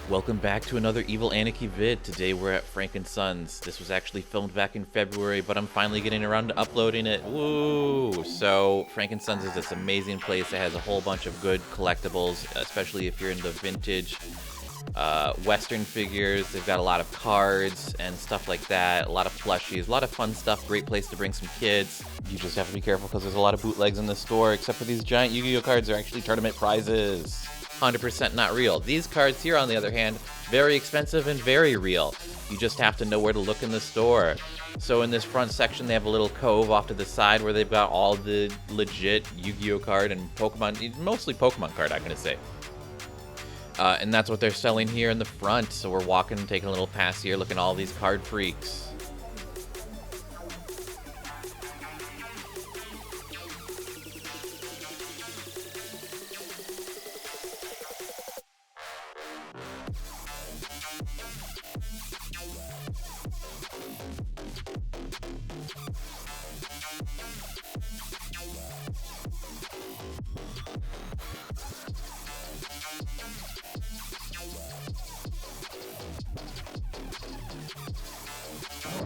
Welcome back to another Evil Aniki vid. Today we're at Frank & Sons. This was actually filmed back in February, but I'm finally getting around to uploading it. Woo! So Frank & Sons is this amazing place that has a whole bunch of good collectibles, especially if you're into vintage Western figures. They've got a lot of cards and stuff like that, a lot of plushies, a lot of fun stuff. Great place to bring some kids. You just have to be careful because there's a lot of bootlegs in the store, except for these giant Yu-Gi-Oh cards. They're actually tournament prizes. 100% not real. These cards here, on the other hand, very expensive and very real. You just have to know where to look in the store. So in this front section, they have a little cove off to the side where they've got all the legit Yu-Gi-Oh card and Pokemon, mostly Pokemon card, I'm gonna say. And that's what they're selling here in the front. So we're walking, taking a little pass here, looking at all these card freaks.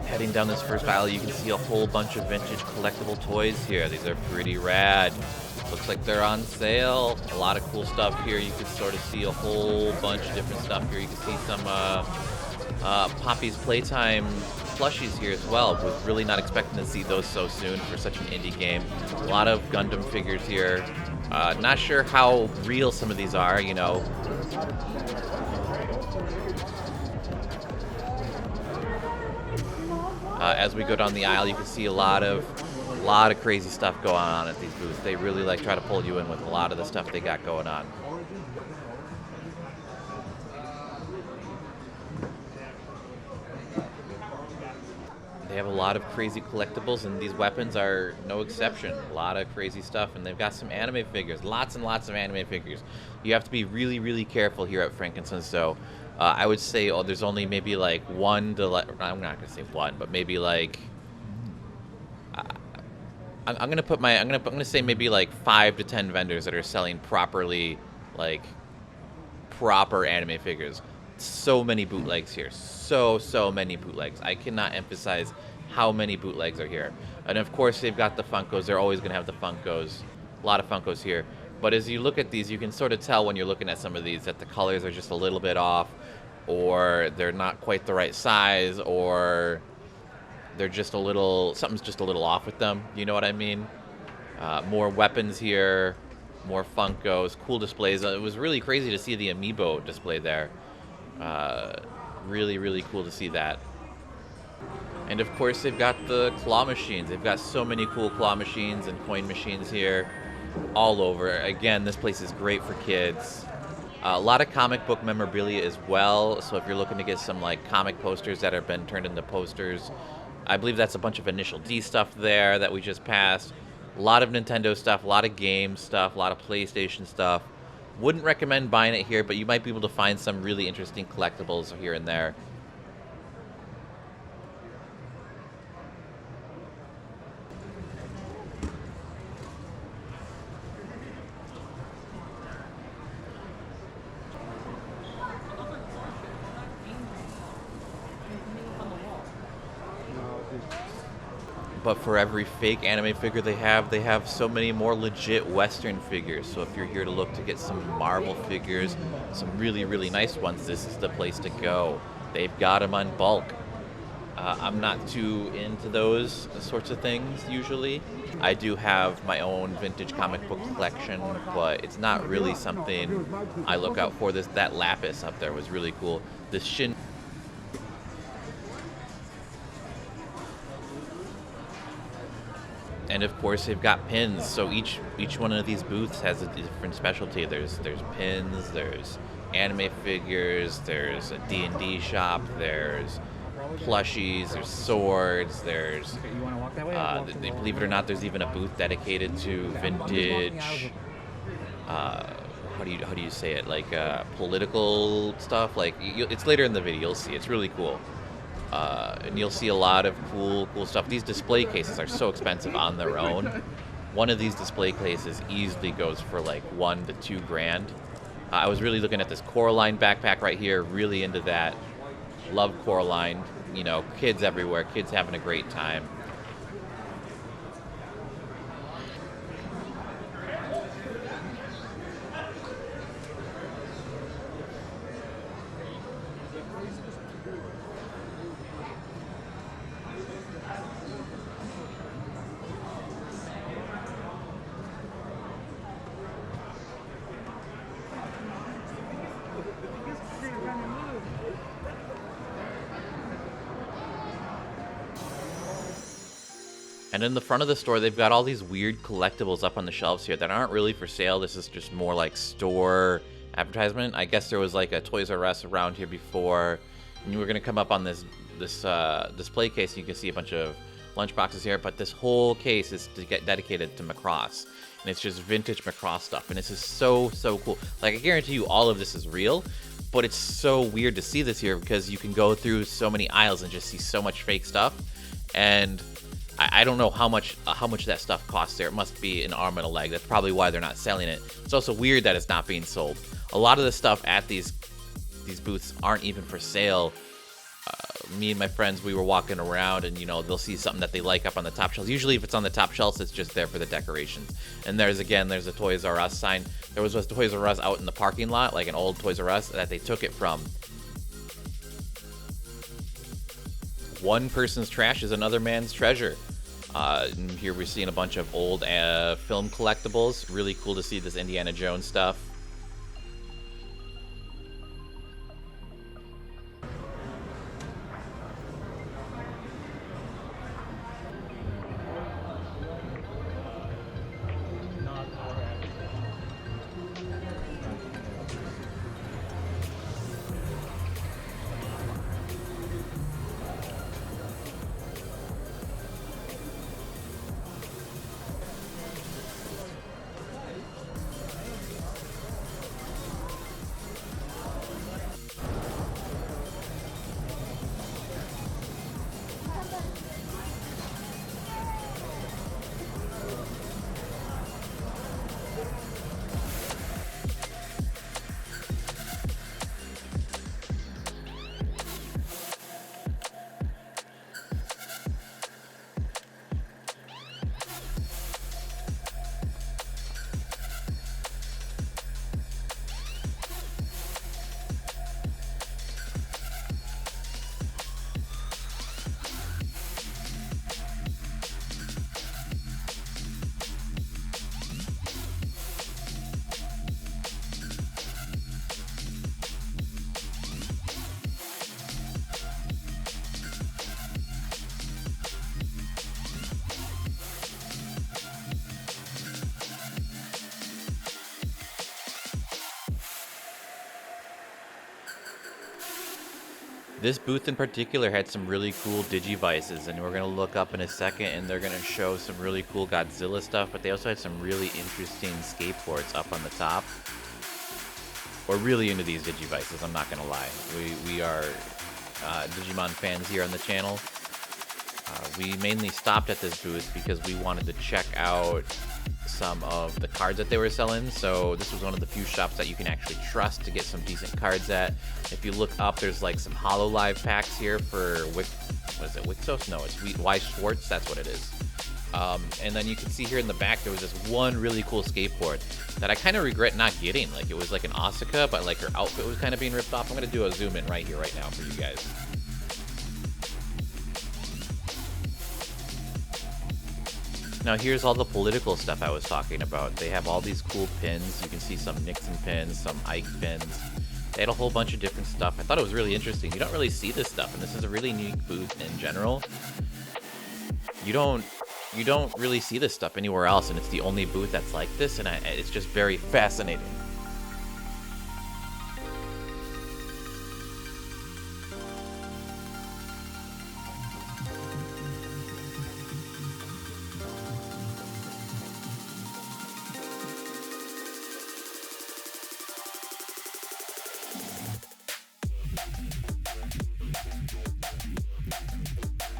Heading down this first aisle, you can see a whole bunch of vintage collectible toys here. These are pretty rad. Looks like they're on sale. A lot of cool stuff here. You can sort of see a whole bunch of different stuff here. You can see some Poppy's Playtime plushies here as well. Was really not expecting to see those so soon for such an indie game. A lot of Gundam figures here. Not sure how real some of these are, you know. As we go down the aisle, you can see a lot of crazy stuff going on at these booths. They really try to pull you in with a lot of the stuff they got going on. They have a lot of crazy collectibles, and these weapons are no exception. A lot of crazy stuff, and they've got some anime figures, lots and lots of anime figures. You have to be really, really careful here at Frank & Sons, so I would say there's only maybe like one to I'm not gonna say one, but maybe like I'm gonna say maybe like 5 to 10 vendors that are selling properly, like proper anime figures. So many bootlegs here, so many bootlegs. I cannot emphasize how many bootlegs are here. And of course they've got the Funkos. They're always gonna have the Funkos. A lot of Funkos here. But as you look at these, you can sort of tell when you're looking at some of these that the colors are just a little bit off, or they're not quite the right size, or they're just something's just a little off with them. You know what I mean? More weapons here, more Funkos, cool displays. It was really crazy to see the Amiibo display there. Really, really cool to see that. And of course, they've got the claw machines. They've got so many cool claw machines and coin machines here all over. Again, this place is great for kids. A lot of comic book memorabilia as well. So if you're looking to get some like comic posters that have been turned into posters, I believe that's a bunch of Initial D stuff there that we just passed. A lot of Nintendo stuff, a lot of game stuff, a lot of PlayStation stuff. Wouldn't recommend buying it here, but you might be able to find some really interesting collectibles here and there. But for every fake anime figure they have so many more legit Western figures. So if you're here to look to get some Marvel figures, some really, really nice ones, this is the place to go. They've got them on bulk. I'm not too into those sorts of things usually. I do have my own vintage comic book collection, but it's not really something I look out for. That Lapis up there was really cool. This Shin. And of course they've got pins, so each one of these booths has a different specialty. There's pins, there's anime figures, there's a D&D shop, there's plushies, there's swords, there's believe it or not, there's even a booth dedicated to vintage how do you say it, like political stuff. Like it's later in the video, you'll see. It's really cool. And you'll see a lot of cool stuff. These display cases are so expensive on their own. One of these display cases easily goes for like $1 to $2 grand. I was really looking at this Coraline backpack right here, really into that. Love Coraline. You know, kids everywhere, kids having a great time. And in the front of the store, they've got all these weird collectibles up on the shelves here that aren't really for sale. This is just more like store advertisement. I guess there was like a Toys R Us around here before. And we're gonna come up on this display case. You can see a bunch of lunch boxes here, but this whole case is to get dedicated to Macross, and it's just vintage Macross stuff. And this is so cool. Like, I guarantee you, all of this is real. But it's so weird to see this here because you can go through so many aisles and just see so much fake stuff. And I don't know how much that stuff costs there. It must be an arm and a leg. That's probably why they're not selling it. It's also weird that it's not being sold. A lot of the stuff at these booths aren't even for sale. Me and my friends, we were walking around, and you know, they'll see something that they like up on the top shelves. Usually if it's on the top shelves, it's just there for the decorations. And there's a Toys R Us sign. There was a Toys R Us out in the parking lot, like an old Toys R Us that they took it from. One person's trash is another man's treasure. And here we're seeing a bunch of old film collectibles. Really cool to see this Indiana Jones stuff. This booth in particular had some really cool Digivices, and we're going to look up in a second, and they're going to show some really cool Godzilla stuff, but they also had some really interesting skateboards up on the top. We're really into these Digivices, I'm not going to lie. We are Digimon fans here on the channel. We mainly stopped at this booth because we wanted to check out some of the cards that they were selling. So this was one of the few shops that you can actually trust to get some decent cards at. If you look up, there's like some HoloLive packs here for what is it, Wixos? No, it's Y Schwartz, that's what it is. And then you can see here in the back there was this one really cool skateboard that I kind of regret not getting. Like, it was like an Asuka, but like her outfit was kind of being ripped off. I'm going to do a zoom in right here, right now for you guys. Now here's all the political stuff I was talking about. They have all these cool pins. You can see some Nixon pins, some Ike pins. They had a whole bunch of different stuff. I thought it was really interesting. You don't really see this stuff, and this is a really unique booth in general. You don't really see this stuff anywhere else, and it's the only booth that's like this, and it's just very fascinating.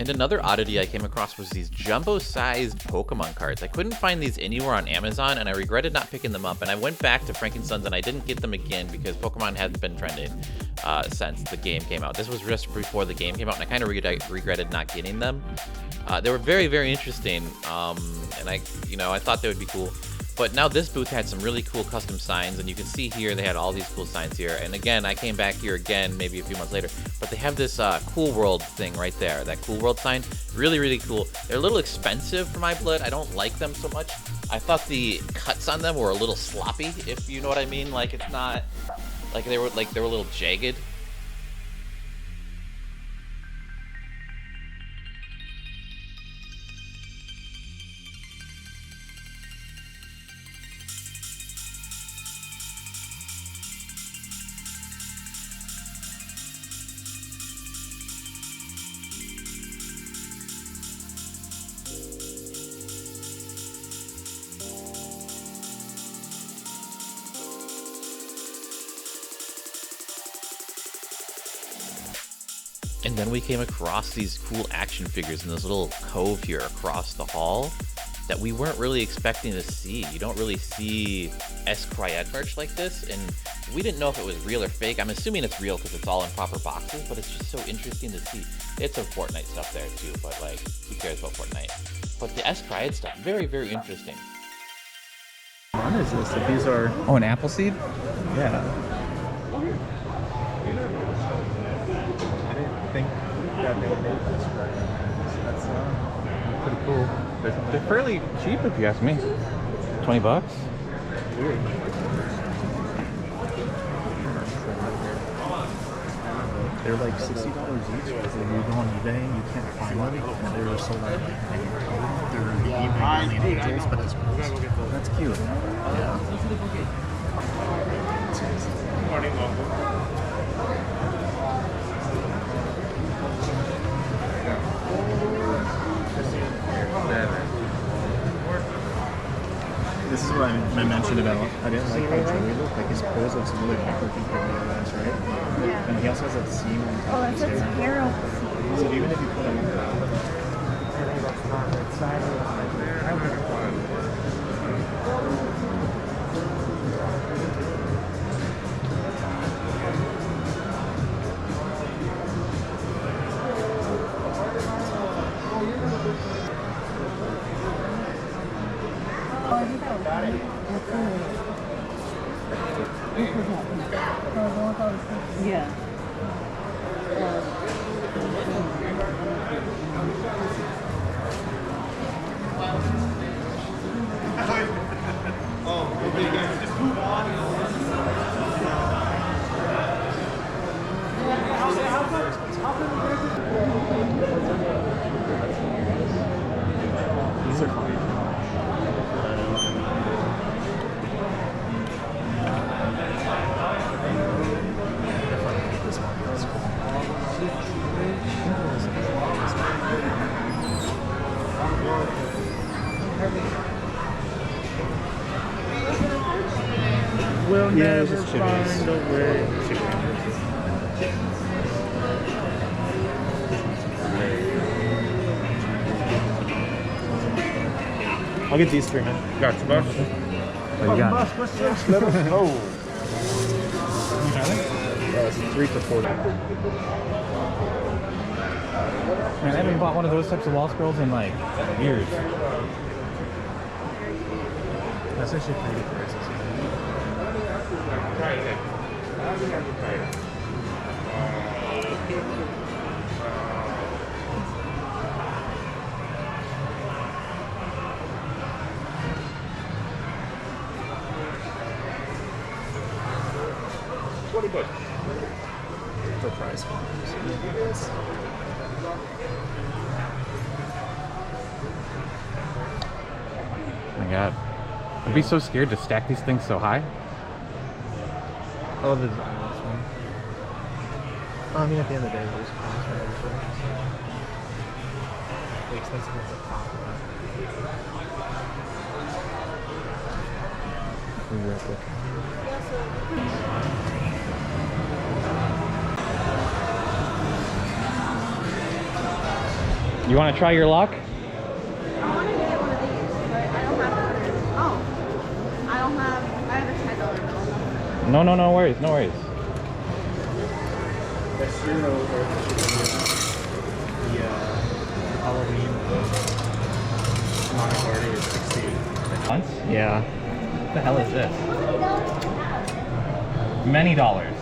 And another oddity I came across was these jumbo-sized Pokemon cards. I couldn't find these anywhere on Amazon, and I regretted not picking them up. And I went back to Frankensons, and I didn't get them again because Pokemon hadn't been trending since the game came out. This was just before the game came out, and I kind of regretted not getting them. They were very, very interesting, and I thought they would be cool. But now this booth had some really cool custom signs, and you can see here they had all these cool signs here. And again, I came back here again maybe a few months later, but they have this Cool World thing right there, that Cool World sign. Really, really cool. They're a little expensive for my blood. I don't like them so much. I thought the cuts on them were a little sloppy, if you know what I mean. Like, it's not like they were a little jagged. And then we came across these cool action figures in this little cove here across the hall that we weren't really expecting to see. You don't really see S-Cryed merch like this, and we didn't know if it was real or fake. I'm assuming it's real because it's all in proper boxes, but it's just so interesting to see. It's some Fortnite stuff there too, but like, who cares about Fortnite? But the S-Cryed stuff, very, very interesting. What is this? If these are... Oh, an apple seed? Yeah. I think that they would make this, but that's pretty cool. They're fairly cheap if you ask me. 20 bucks? Weird. They're like $60 each, because if you go on eBay, you can't find them, and they're sold out like they're the eBay Alien Angels, but it's that's cute. Yeah. This is what I mentioned about, I didn't like how Joey looked. Like his pose looks really awkward compared to the others, right? Yeah. And he also has that seam on top of his hair. That's terrible. So even if you put him on Yeah. These are fine. We'll never find a way. I'll get these three, man. Gotcha, boss. What you got? Let us know. It's 3 for $40. Man, I haven't bought one of those types of wall scrolls in like years. That's actually pretty good prices. $20. For price. Oh my god. I'd be so scared to stack these things so high. I love the design of this one. I mean, at the end of the day, there's cost for everything. The expensive ones at the top. Real quick. You want to try your luck? I wanted to get one of these, but I don't have one. Oh. I have a $10 bill. No worries, no worries. That's zero or the Halloween Mario Party is 60. Once? Yeah. What the hell is this? Many dollars.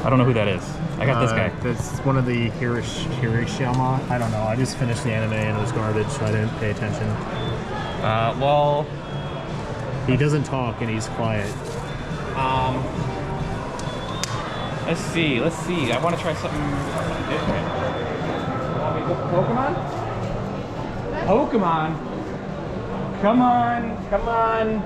I don't know who that is. I got this guy. That's one of the Hirashiyama. I don't know. I just finished the anime and it was garbage, so I didn't pay attention. Well, He doesn't talk and he's quiet. let's see. I want to try something different. Pokemon? Pokemon? Come on.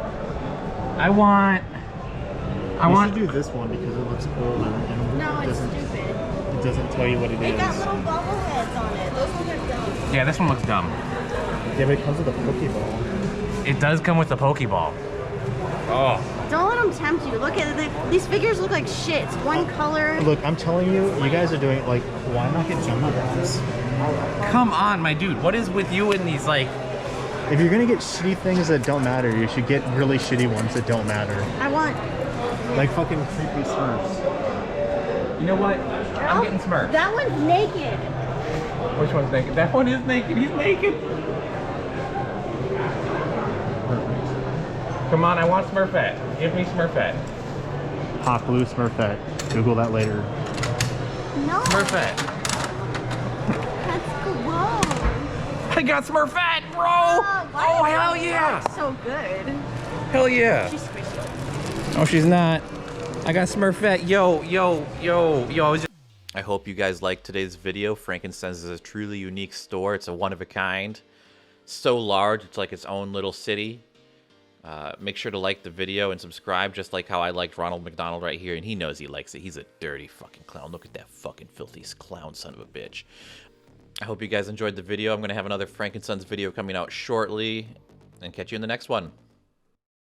I want to do this one because it looks cool and No, it's doesn't, stupid. it doesn't tell you what it It is. got little bubble heads on it. Those ones are dumb. Yeah, this one looks dumb. Yeah, but it comes with a Pokeball. It does come with a Pokeball. Oh. Don't let them tempt you. Look at it. These figures look like shit. It's one color. Look, I'm telling you, you guys are doing like, why not get Jumbo Balls? Come on, my dude. What is with you and these, like... If you're gonna get shitty things that don't matter, you should get really shitty ones that don't matter. I want. Like fucking creepy Smurfs. You know what? I'm getting Smurf. That one's naked. Which one's naked? That one is naked. He's naked. Come on, I want Smurfette. Give me Smurfette. Hot blue Smurfette. Google that later. No. Smurfette. That's gross. I got Smurfette, bro! Why Oh, does hell it yeah! look so good. Hell yeah! She's squishy. Oh, she's not. I got Smurfette. Yo. I hope you guys liked today's video. Frankenstein's is a truly unique store. It's a one-of-a-kind. So large, it's like its own little city. Make sure to like the video and subscribe, just like how I liked Ronald McDonald right here, and he knows he likes it. He's a dirty fucking clown. Look at that fucking filthy clown son of a bitch. I hope you guys enjoyed the video. I'm going to have another Frankenstein's video coming out shortly, and catch you in the next one.